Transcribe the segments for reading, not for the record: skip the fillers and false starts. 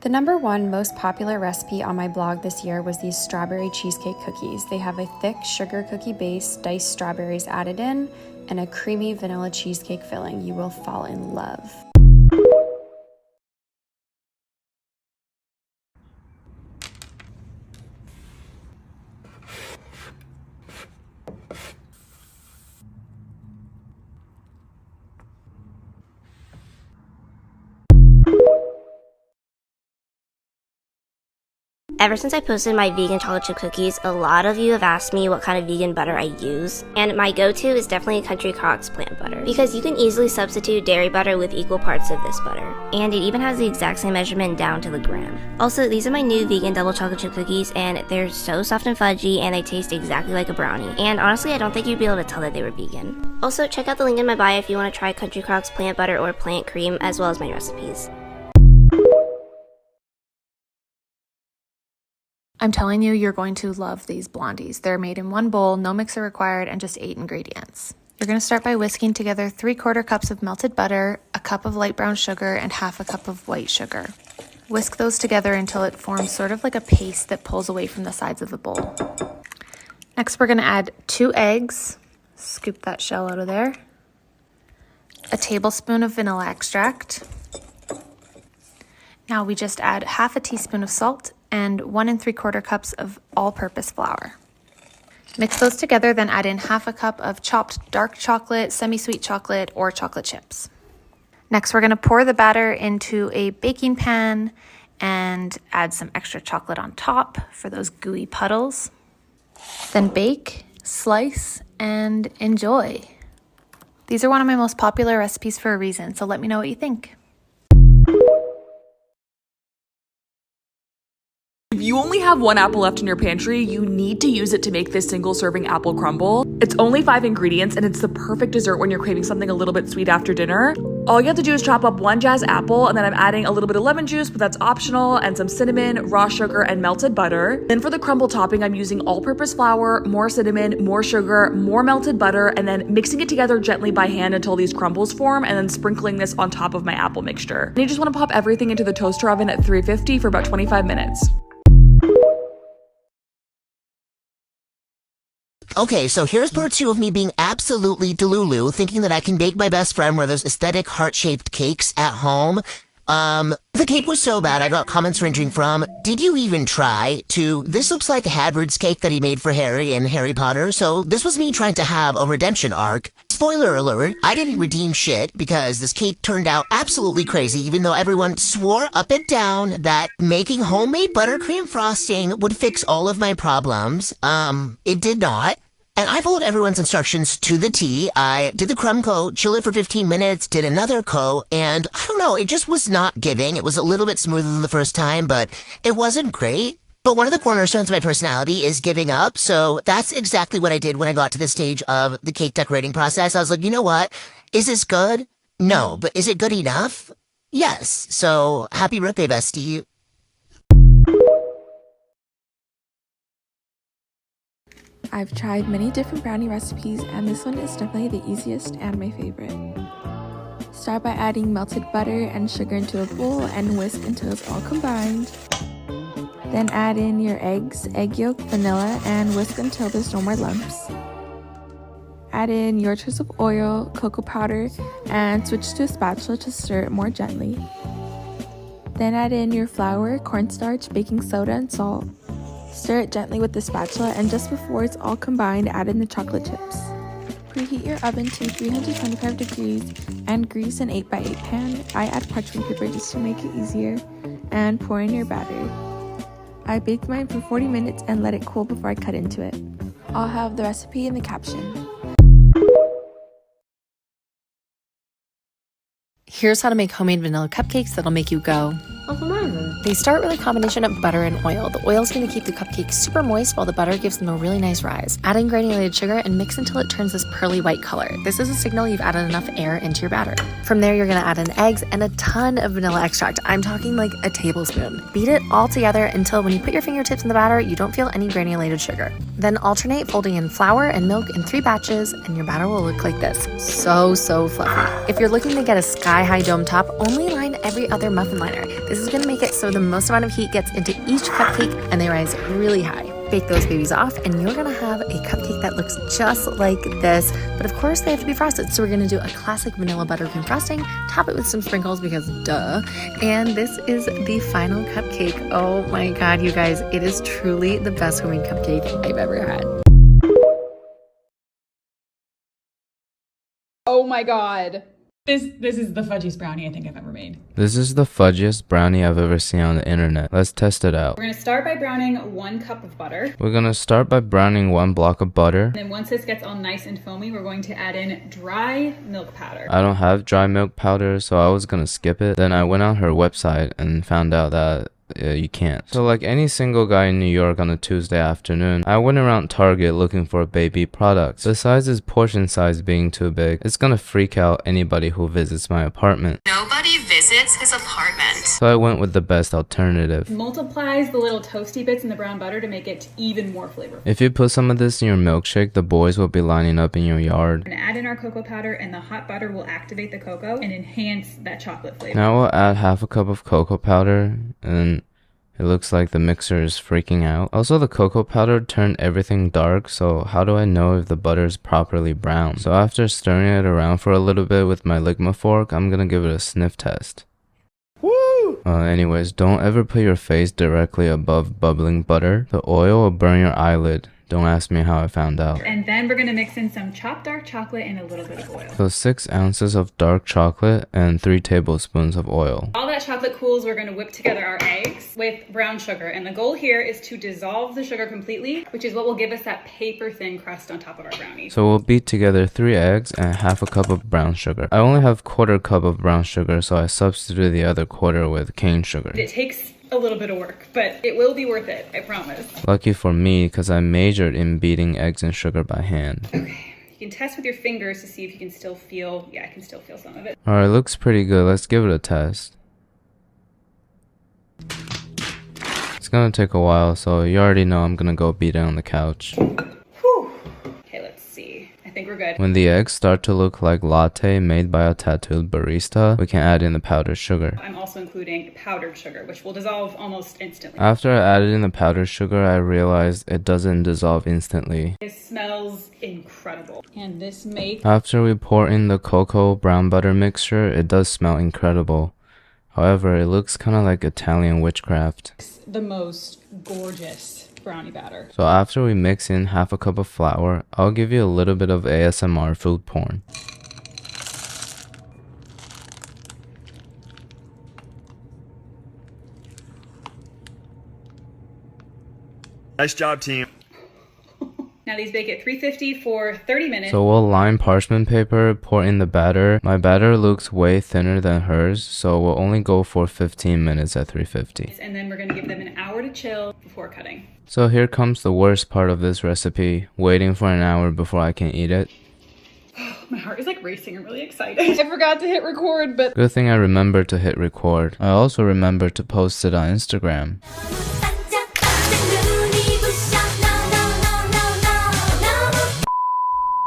The number one most popular recipe on my blog this year was these strawberry cheesecake cookies. They have a thick sugar cookie base, diced strawberries added in, and a creamy vanilla cheesecake filling. You will fall in love. Ever since I posted my vegan chocolate chip cookies, a lot of you have asked me what kind of vegan butter I use, and my go-to is definitely Country Crock's plant butter, because you can easily substitute dairy butter with equal parts of this butter, and it even has the exact same measurement down to the gram. Also, these are my new vegan double chocolate chip cookies, and they're so soft and fudgy, and they taste exactly like a brownie, and honestly, I don't think you'd be able to tell that they were vegan. Also, check out the link in my bio if you want to try Country Crock's plant butter or plant cream, as well as my recipes. I'm telling you, you're going to love these blondies. They're made in one bowl, no mixer required, and just 8 ingredients. You're going to start by whisking together 3/4 cups of melted butter, a cup of light brown sugar, and half a cup of white sugar. Whisk those together until it forms sort of like a paste that pulls away from the sides of the bowl. Next, we're going to add 2 eggs. Scoop that shell out of there. A tablespoon of vanilla extract. Now we just add half a teaspoon of salt and 1 3/4 cups of all-purpose flour. Mix those together, then add in half a cup of chopped dark chocolate, semi-sweet chocolate, or chocolate chips. Next, we're going to pour the batter into a baking pan and add some extra chocolate on top for those gooey puddles. Then bake, slice, and enjoy. These are one of my most popular recipes for a reason, so let me know what you think. If you only have 1 apple left in your pantry, you need to use it to make this single serving apple crumble. It's only 5 ingredients and it's the perfect dessert when you're craving something a little bit sweet after dinner. All you have to do is chop up 1 jazz apple, and then I'm adding a little bit of lemon juice, but that's optional, and some cinnamon, raw sugar, and melted butter. Then for the crumble topping, I'm using all-purpose flour, more cinnamon, more sugar, more melted butter, and then mixing it together gently by hand until these crumbles form, and then sprinkling this on top of my apple mixture. And you just want to pop everything into the toaster oven at 350 for about 25 minutes. Okay, so here's part 2 of me being absolutely delulu, thinking that I can bake my best friend one of those aesthetic heart-shaped cakes at home. The cake was so bad I got comments ranging from, "Did you even try?" to, "This looks like Hagrid's cake that he made for Harry in Harry Potter." So this was me trying to have a redemption arc. Spoiler alert, I didn't redeem shit because this cake turned out absolutely crazy, even though everyone swore up and down that making homemade buttercream frosting would fix all of my problems. It did not. And I followed everyone's instructions to the T. I did the crumb coat, chill it for 15 minutes, did another coat, and I don't know, it just was not giving. It was a little bit smoother than the first time, but it wasn't great. But one of the cornerstones of my personality is giving up, so that's exactly what I did when I got to this stage of the cake decorating process. I was like, you know what? Is this good? No. But is it good enough? Yes. So, happy birthday, bestie. I've tried many different brownie recipes, and this one is definitely the easiest and my favorite. Start by adding melted butter and sugar into a bowl and whisk until it's all combined. Then add in your eggs, egg yolk, vanilla, and whisk until there's no more lumps. Add in your choice of oil, cocoa powder, and switch to a spatula to stir it more gently. Then add in your flour, cornstarch, baking soda, and salt. Stir it gently with the spatula, and just before it's all combined, add in the chocolate chips. Preheat your oven to 325 degrees and grease an 8x8 pan. I add parchment paper just to make it easier, and pour in your batter. I baked mine for 40 minutes and let it cool before I cut into it. I'll have the recipe in the caption. Here's how to make homemade vanilla cupcakes that'll make you go. They start with a combination of butter and oil. The oil is going to keep the cupcakes super moist while the butter gives them a really nice rise. Add in granulated sugar and mix until it turns this pearly white color. This is a signal you've added enough air into your batter. From there, you're going to add in eggs and a ton of vanilla extract. I'm talking like a tablespoon. Beat it all together until when you put your fingertips in the batter, you don't feel any granulated sugar. Then alternate folding in flour and milk in 3 batches, and your batter will look like this. So fluffy. If you're looking to get a sky-high dome top, only line every other muffin liner. This is going to make make it so the most amount of heat gets into each cupcake and they rise really high. Bake those babies off and you're gonna have a cupcake that looks just like this, but of course they have to be frosted. So we're gonna do a classic vanilla buttercream frosting, top it with some sprinkles because duh. And this is the final cupcake. Oh my God, you guys, it is truly the best homemade cupcake I've ever had. Oh my God. This is the fudgiest brownie I think I've ever made. This is the fudgiest brownie I've ever seen on the internet. Let's test it out. We're gonna start by browning 1 cup of butter. We're gonna start by browning 1 block of butter. And then once this gets all nice and foamy, we're going to add in dry milk powder. I don't have dry milk powder, so I was gonna skip it. Then I went on her website and found out that you can't. So like any single guy in New York on a Tuesday afternoon, I went around Target looking for baby products. Besides his portion size being too big, it's gonna freak out anybody who visits my apartment. Nobody visits his apartment. So I went with the best alternative. Multiplies the little toasty bits in the brown butter to make it even more flavorful. If you put some of this in your milkshake, the boys will be lining up in your yard. We're gonna add in our cocoa powder, and the hot butter will activate the cocoa and enhance that chocolate flavor. Now we'll add half a cup of cocoa powder, and it looks like the mixer is freaking out. Also, the cocoa powder turned everything dark, so how do I know if the butter is properly brown? So after stirring it around for a little bit with my Ligma fork, I'm gonna give it a sniff test. Woo! Anyways, don't ever put your face directly above bubbling butter. The oil will burn your eyelid. Don't ask me how I found out. And then we're gonna mix in some chopped dark chocolate and a little bit of oil. So 6 ounces of dark chocolate and 3 tablespoons of oil. All that chocolate cools, we're gonna whip together our eggs with brown sugar. And the goal here is to dissolve the sugar completely, which is what will give us that paper thin crust on top of our brownie. So we'll beat together 3 eggs and half a cup of brown sugar. I only have 1/4 cup of brown sugar, so I substitute the other 1/4 with cane sugar. It takes a little bit of work, but it will be worth it, I promise. Lucky for me, because I majored in beating eggs and sugar by hand. Okay, you can test with your fingers to see if you can still feel, yeah, I can still feel some of it. Alright, looks pretty good. Let's give it a test. It's gonna take a while, so you already know I'm gonna go beat it on the couch. Whew. Okay, let's see. I think we're good. When the eggs start to look like latte made by a tattooed barista, we can add in the powdered sugar. I'm also including powdered sugar, which will dissolve almost instantly. After I added in the powdered sugar, I realized it doesn't dissolve instantly. It smells incredible. And this makes After we pour in the cocoa brown butter mixture, it does smell incredible. However, it looks kind of like Italian witchcraft. the most gorgeous brownie batter. So after we mix in half a cup of flour, I'll give you a little bit of ASMR food porn. Nice job, team. Now these bake at 350 for 30 minutes. So we'll line parchment paper, pour in the batter. My batter looks way thinner than hers, so we'll only go for 15 minutes at 350. And then we're gonna give them an hour to chill before cutting. So here comes the worst part of this recipe, waiting for an hour before I can eat it. My heart is like racing. I'm really excited. I forgot to hit record, but Good thing I remembered to hit record. I also remembered to post it on Instagram.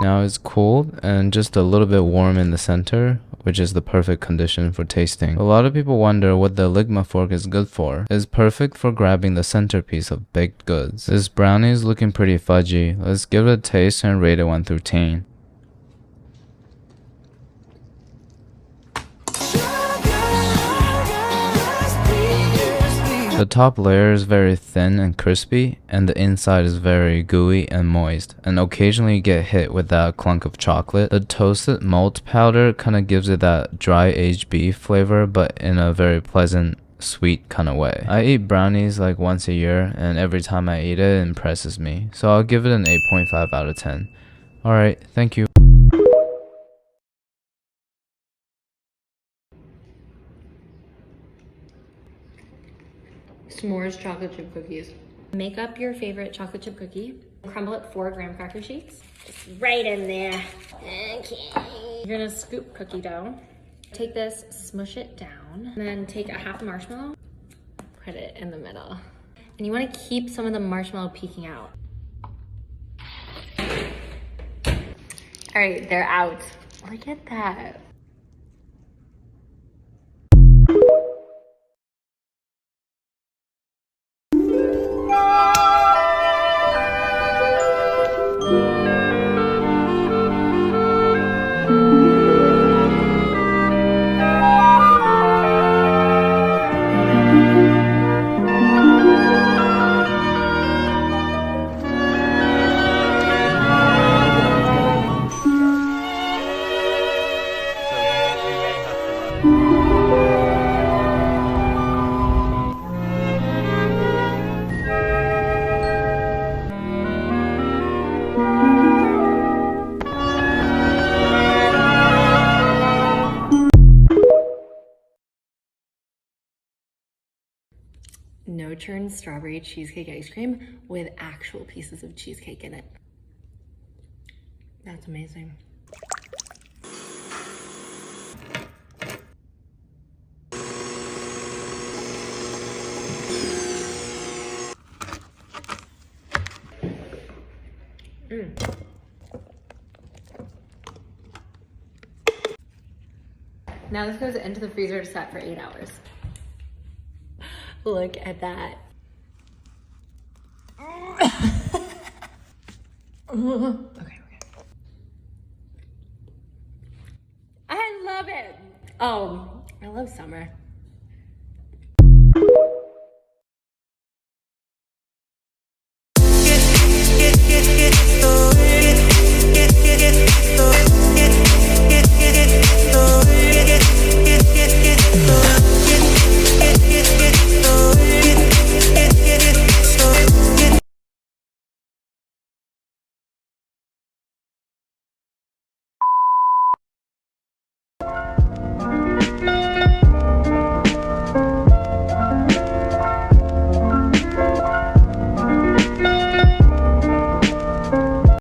Now it's cooled and just a little bit warm in the center, which is the perfect condition for tasting. A lot of people wonder what the Ligma fork is good for. It's perfect for grabbing the centerpiece of baked goods. This brownie is looking pretty fudgy. Let's give it a taste and rate it 1 through 10. The top layer is very thin and crispy, and the inside is very gooey and moist, and occasionally you get hit with that clunk of chocolate. The toasted malt powder kind of gives it that dry aged beef flavor, but in a very pleasant, sweet kind of way. I eat brownies like once a year, and every time I eat it, it impresses me, so I'll give it an 8.5 out of 10. Alright, thank you. S'mores chocolate chip cookies. Make up your favorite chocolate chip cookie. Crumble it 4 graham cracker sheets. Just right in there. Okay. You're gonna scoop cookie dough. Take this, smush it down, and then take a half a marshmallow, put it in the middle. And you wanna keep some of the marshmallow peeking out. All right, they're out. Look at that. no-churn strawberry cheesecake ice cream with actual pieces of cheesecake in it. That's amazing. Now this goes into the freezer to set for 8 hours. Look at that. Okay. I love it. Oh, I love summer.